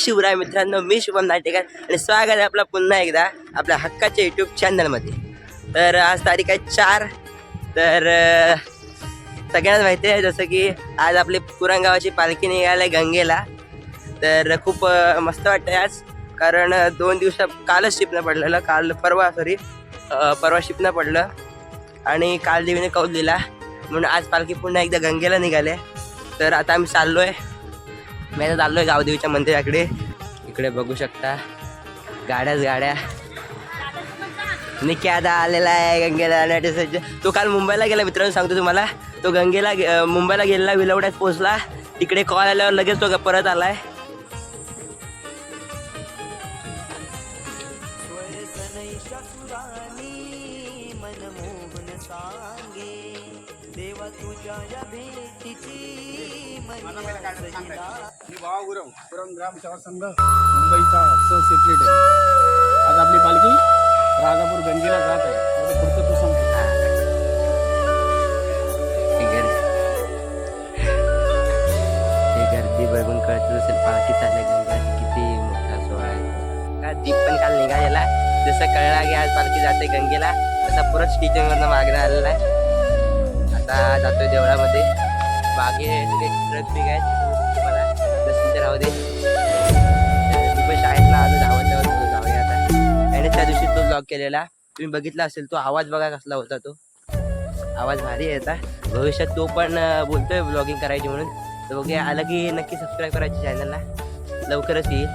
शिवराय मित्रांनो, मी शुभम नाटेकर आणि स्वागत आहे आपला पुन्हा एकदा आपल्या हक्काच्या यूट्यूब चॅनलमध्ये. तर आज तारीख आहे 4. तर सगळ्यांना माहिती आहे जसं की आज आपली पुरणगावाची पालखी निघाली गंगेला. तर खूप मस्त वाटतं आज, कारण 2 दिवसा कालच शिपणं पडलेलं, परवा शिपणं पडलं आणि काल देवीने कौल दिला म्हणून आज पालखी पुन्हा एकदा गंगेला निघाले. तर आता आम्ही चाललो आहे, मी आता चाललो आहे गावदेवीच्या मंदिराकडे. इकडे बघू शकता गाड्या. निकी आता आलेला आहे गंगेला जाण्यासाठी. तो काल मुंबईला गेला मित्रांनो, सांगतो तुम्हाला. तो मुंबईला गेलेला, विलवड्यात पोहोचला. तिकडे कॉल आल्यावर लगेच तो परत आलाय. ग्राम सेवा संघ मुंबईचा सहसेक्रेटरी. आज आपली पालखी राजापूर गंगेला जात आहे. पुढचं तू सांग. हे गर्दी बघून कळत असेल पालखी चालल्या गंगाची किती मोठा सोहळा आहे. का दीप पण काल निघालेला, जसं कळला की आज पालखी जाते गंगेला तसा पुरत स्टेशनवरनं मागणं आलेला आहे. आता जातोय देवळामध्ये. मागे ट्रक बिग आहेत, तुम्हाला दर्शन राहू दे. मी पण शाळेतला आलो धावत जाऊया आता. आणि त्या दिवशी तो ब्लॉग केलेला तुम्ही बघितला असेल. तो आवाज बघा कसला होता, तो आवाज भारी आहे. आता भविष्यात तो पण बोलतोय ब्लॉगिंग करायची म्हणून. तर बघूया, आलं की नक्की सबस्क्राईब करायची चॅनलला, लवकरच येईल.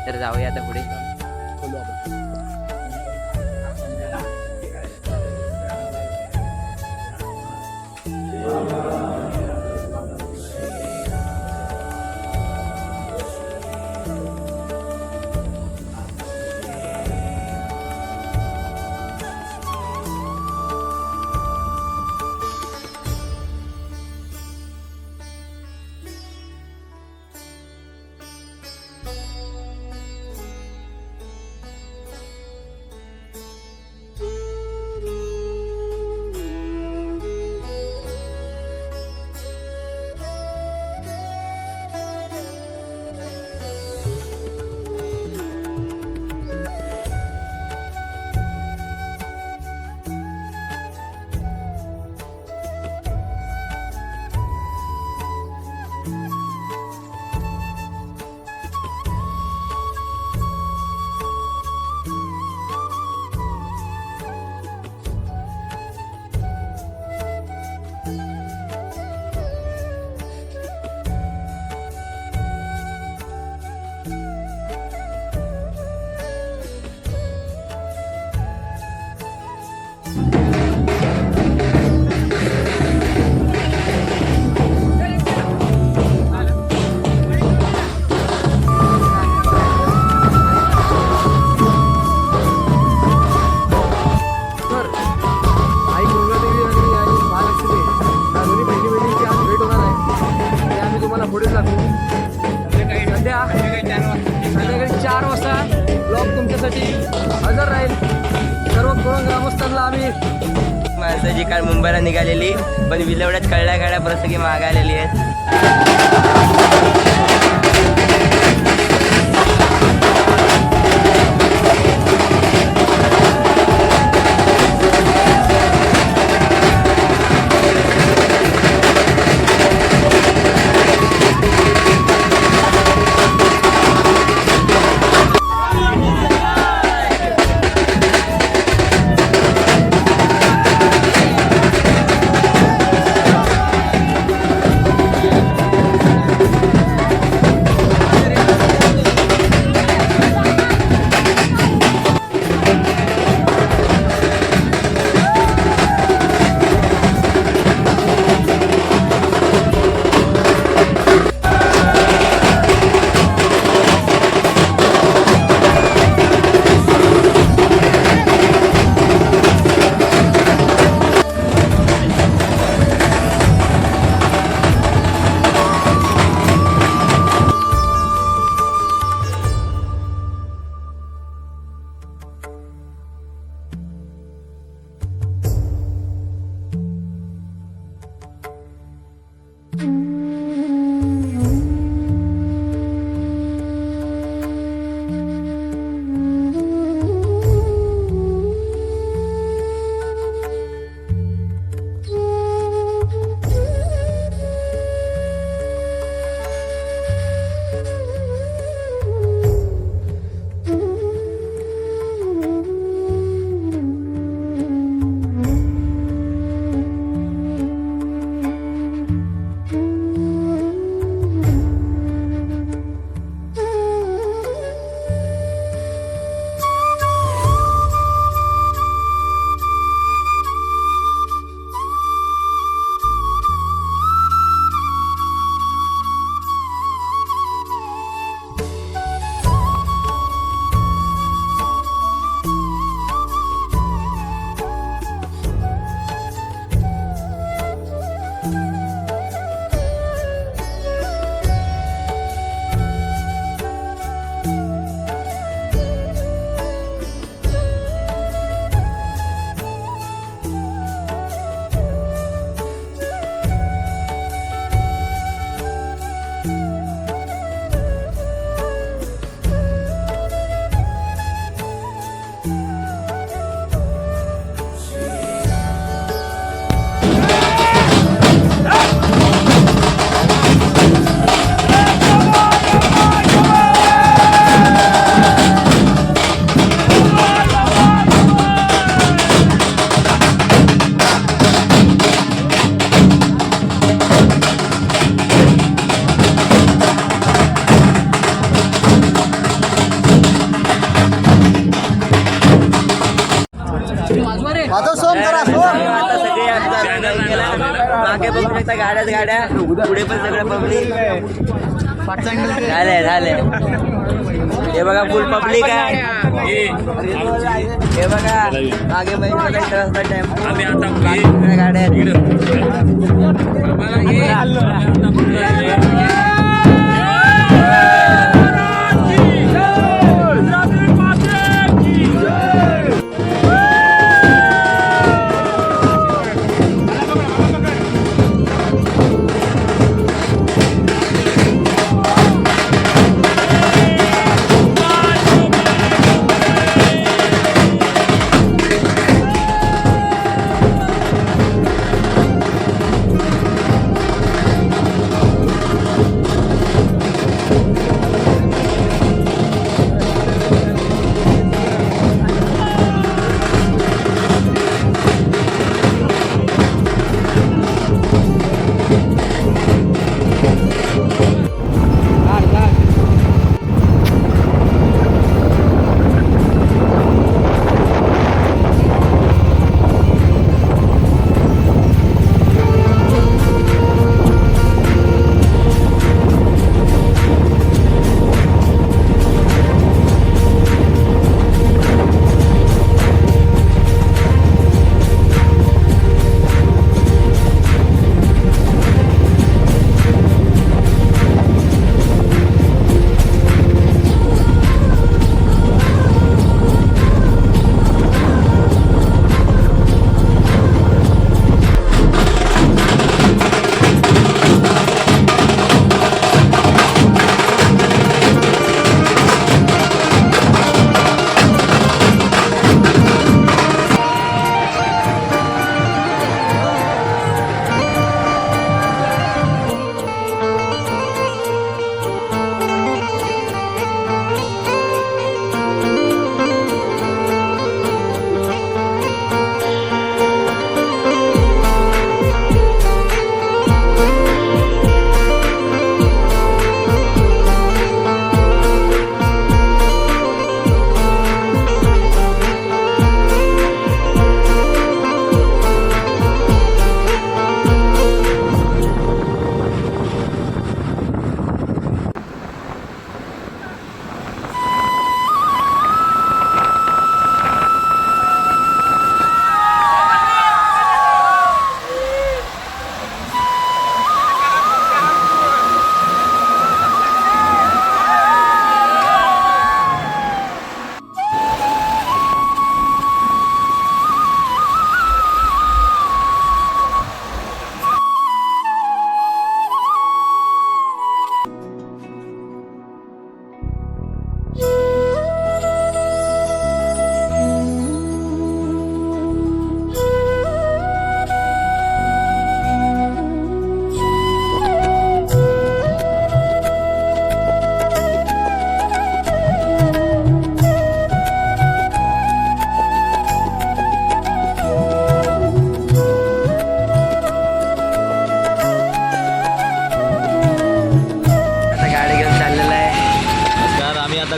तर जाऊया आता पुढे. संध्याकाळी 4 वाजता ब्लॉग तुमच्यासाठी हजर राहील. सर्व करून ग्रामस्थांना आम्ही माणसं जी काल मुंबईला निघालेली पण विलवड्यात कळल्या गाड्या परत सगळी मागे आलेली आहेत. नुसता गाड्याच गाड्या, पुढे पण सगळं पब्लिक झाले. हे बघा फुल पब्लिक आहे. हे बघा मागे महिन्याचा टाइम गाड्या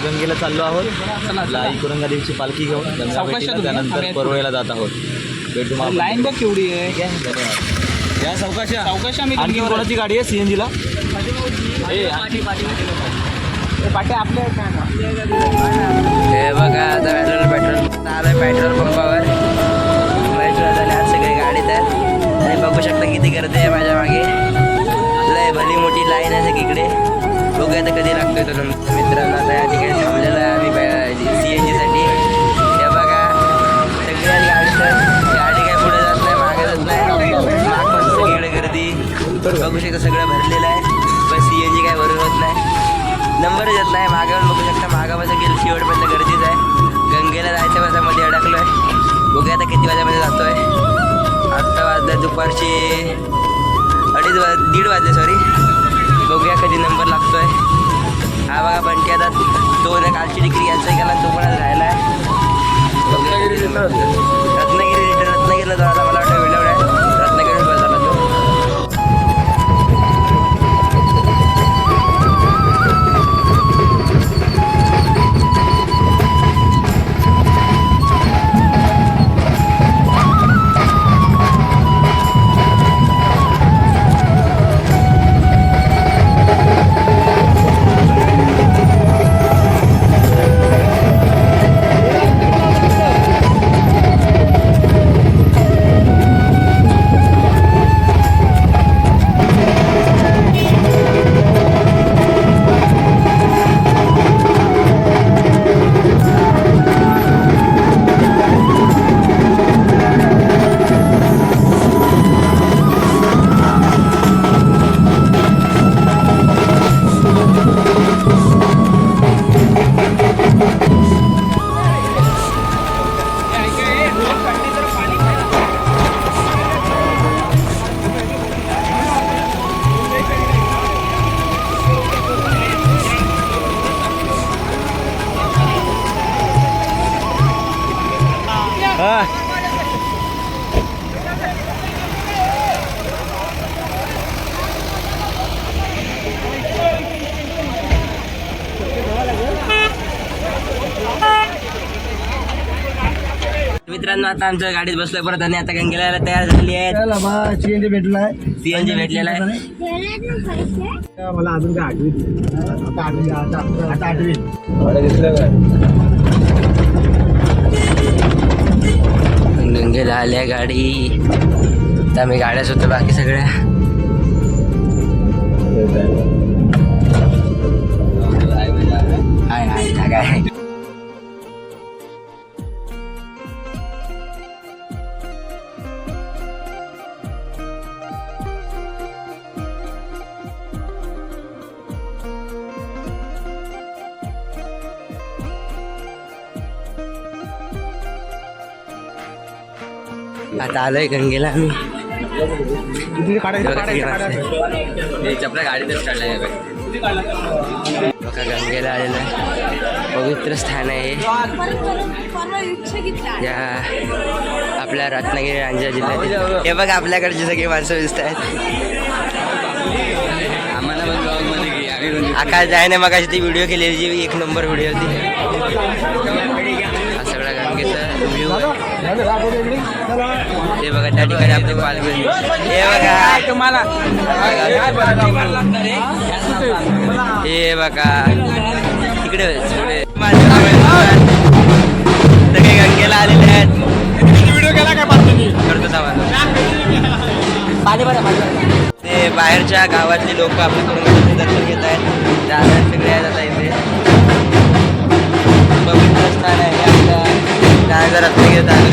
गंगेला चाललो आहोत. लाई कुरंगा देवीची पालखी घेऊन गंगा भेटीला, त्यानंतर परोळ्याला जात आहोत. भेटू मग. लाईन बघ केवढी आहे. धन्यवाद. या सावकाशा आम्ही आणखी कोणाची गाडी आहे सीएनजीला? पाट्या आपल्या हे बघा आता पेट्रोल आलं पेट्रोल पंपावर. आज सगळे गाडीत आहेत आणि बघू शकता किती गर्दी आहे माझ्या मागे. लय भली मोठी लाईन आहे सगळीकडे. बघूया आता कधी लागतोय तो मित्रांनो. आता या ठिकाणी थांबलेला आहे आम्ही CNG साठी. हे बघा सगळ्याच गाडी काय पुढे जात नाही, मागे जात नाही. माग पण सगळीकडे गर्दी बघू शकता, सगळं भरलेलं आहे. पण CNG काय भरून होत नाही, नंबर येत नाही. मागे पण बघू शकता, मागं बस गेलं शेवटपर्यंत गर्दीच आहे. गंगेला जायचं बसामध्ये अडकलो आहे. बघूया आता किती वाजेमध्ये जातोय. आत्ता वाजता दुपारचे 1:30 वाजले सॉरी. बघूया कधी नंबर लागतोय. हा बघा बंटी आता तो कालची डिग्री यायचा गेला, तो पण आज राहिला आहे. रत्नागिरीला जाऊ. आता मला वाटतं वेळेवर आहे रत्नागिरी बसायला तो. मित्रांनो आता आमच्या गाडीत बसलोय परत आणि आता गंगेला यायला तयार झाली आहे. सीएनजी भेटलाय. सीएनजी भेटलेला आहे. मला अजून काय आठवीत आता आठवीत गंगेला आल्या गाडी. आता आम्ही गाड्याच होतो बाकी सगळ्या. हाय हाय जागा आहे. आता आलोय गंगेला आम्ही. आपल्या गाडीतच काढलाय बघा. गंगेला आलेलं आहे. पवित्र स्थान आहे या आपल्या रत्नागिरी रांजणा जिल्ह्यात. हे बघा आपल्याकडची सगळी माणसं दिसत आहेत. आकाश जायने मग ती व्हिडिओ केलेली जी 1 नंबर व्हिडिओ होती. हा सगळा गंगेचा व्ह्यू आहे. हे बघा त्या ठिकाणी आपली पालखी. हे बघा तुम्हाला हे बघा इकडे सगळे गंगेला आलेले आहेत. व्हिडिओ केला काय पाहिजे करतो ते बाहेरच्या गावातले लोक आपल्याकडून दर्शन घेत आहेत. जाणार सगळे आहेत आता इथे. पवित्र स्थान आहे आपल्या रत्नागिरीत.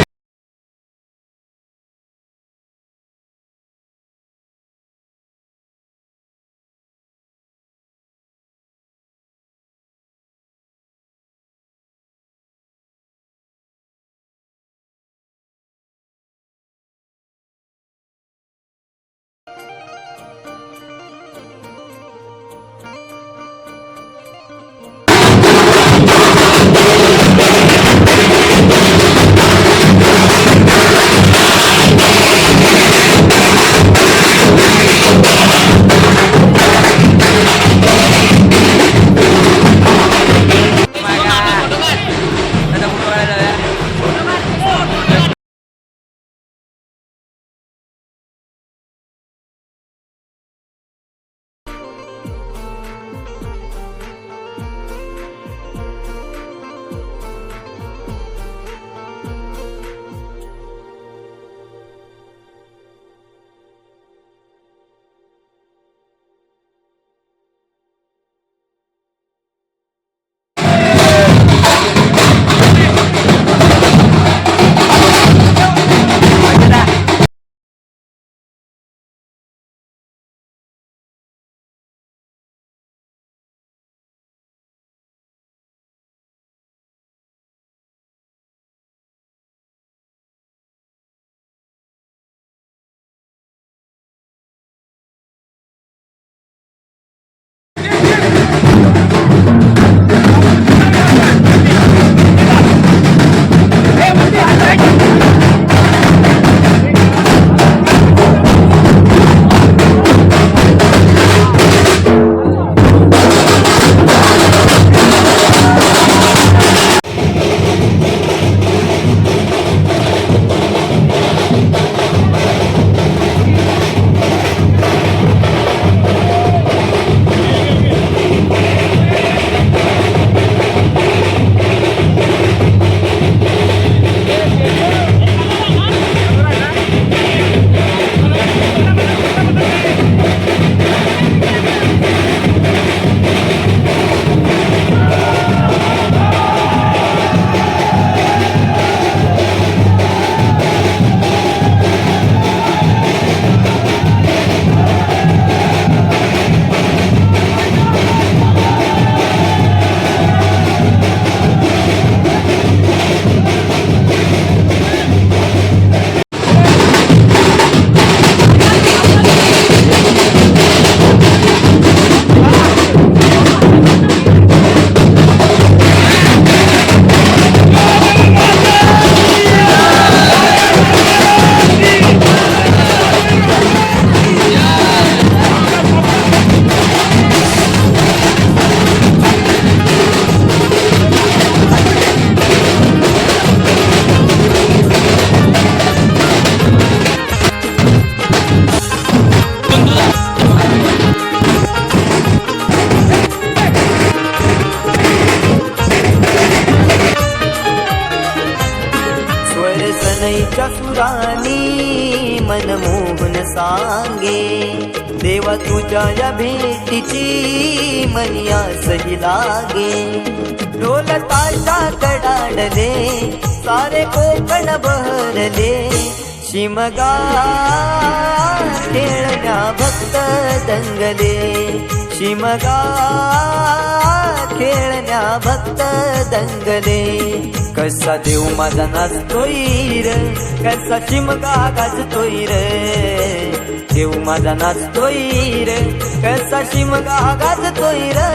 तुझ्या सुरानी मनमोहन सांगे देवा तुझ्या या भेटीची मनी आसही लागे ढोल ताशा कडाडले सारे कोकण बहरले शिमगा खेळण्या भक्त दंगले शिमगा खेळण्या भक्त दंगले कसा देव माझा नाचतोय र कसा शिमगा गाजतोय र देव माझा नाचतोय र कसा शिमगा गाजतोय र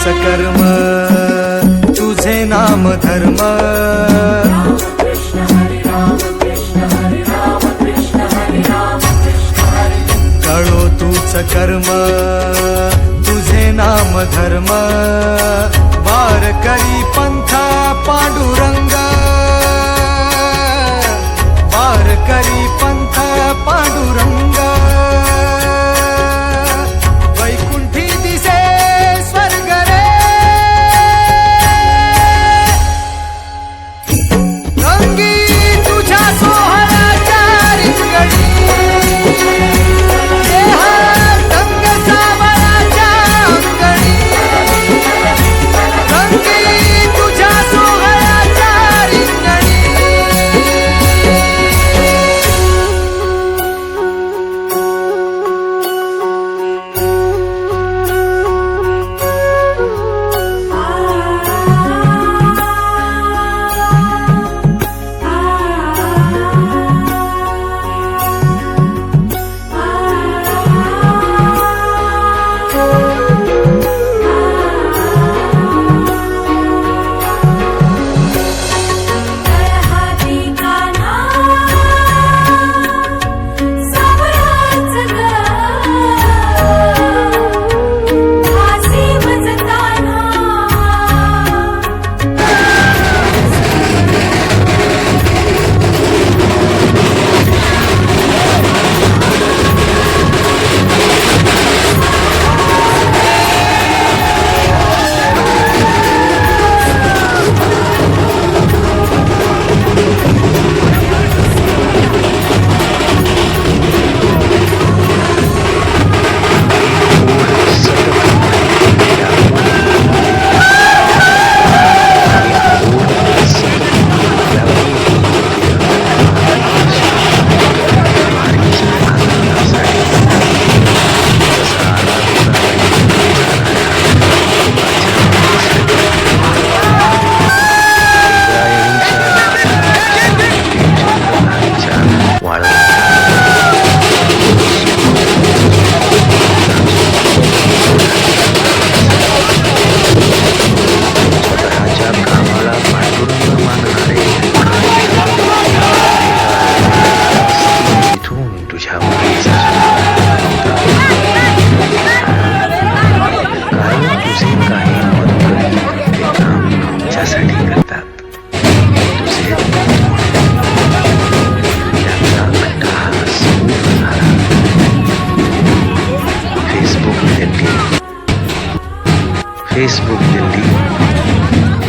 कर्म तुझे नाम धर्म कळो तूच कर्म तुझे नाम धर्म वारकरी पंथ पांडुरंग वारकरी पंथ पांडुरंग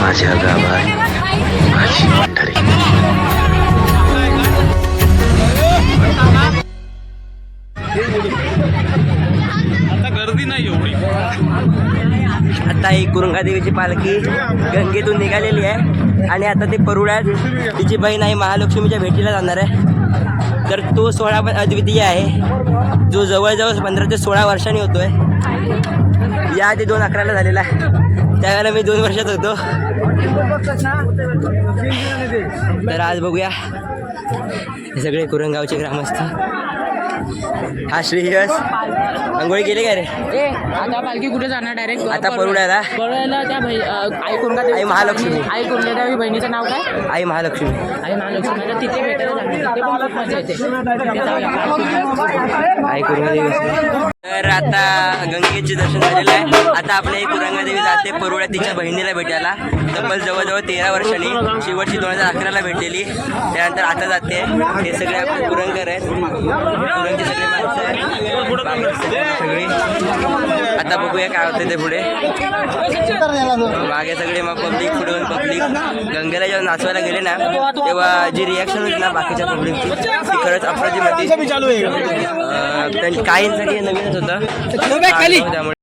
माझ्या गावात माझी पंढरी. आता गर्दी नाही एवढी. आता ही कुरंगा देवीची पालखी गंगेतून निघालेली आहे आणि आता ते परुळ्यात तिची बहीण आई महालक्ष्मीच्या भेटीला जाणार आहे. तर तो सोहळा पण अद्वितीय आहे, जो जवळजवळ 15 ते 16 वर्षांनी होतोय. याआधी 2011ला झालेला, त्यावेळेला मी 2 वर्षात होतो. तर आज बघूया हे सगळे कुरंगावचे ग्रामस्थ. हा श्रेयस, आंघोळी केली काय रे? आता पालखी कुठे जाणार डायरेक्ट? आता परुळ्याला परुळ्याला त्या आई कोणका आई महालक्ष्मी. आई कोणत्या देवी बहिणीचं नाव काय? आई महालक्ष्मी. आई महालक्ष्मी. आता तिथे भेटायला जाणार, तिथे पण खूप मजा येते. तिथे जाऊया. आई कुरंगादेवी. तर आता गंगेचे दर्शन झालेलं आहे. आता आपल्या कुरंगादेवी जाते परुळ्यात तिच्या बहिणीला भेटायला. तब्बल जवळजवळ 13 वर्षांनी, शेवटची 2011ला भेटलेली. त्यानंतर आता जाते. हे सगळे आपले कुरंगर आहेत, कुरंगचे सगळे माणसं आहेत सगळे. आता बघूया काय होतं ते पुढे. मागे सगळे मग पब्लिक, पुढे पब्लिक. गंगेला जेव्हा नाचवायला गेले ना तेव्हा जी रिॲक्शन होती ना बाकीच्या पब्लिकची ती खरंच अप्रतिम होती. काहींसाठी नवीनच होतं त्यामुळे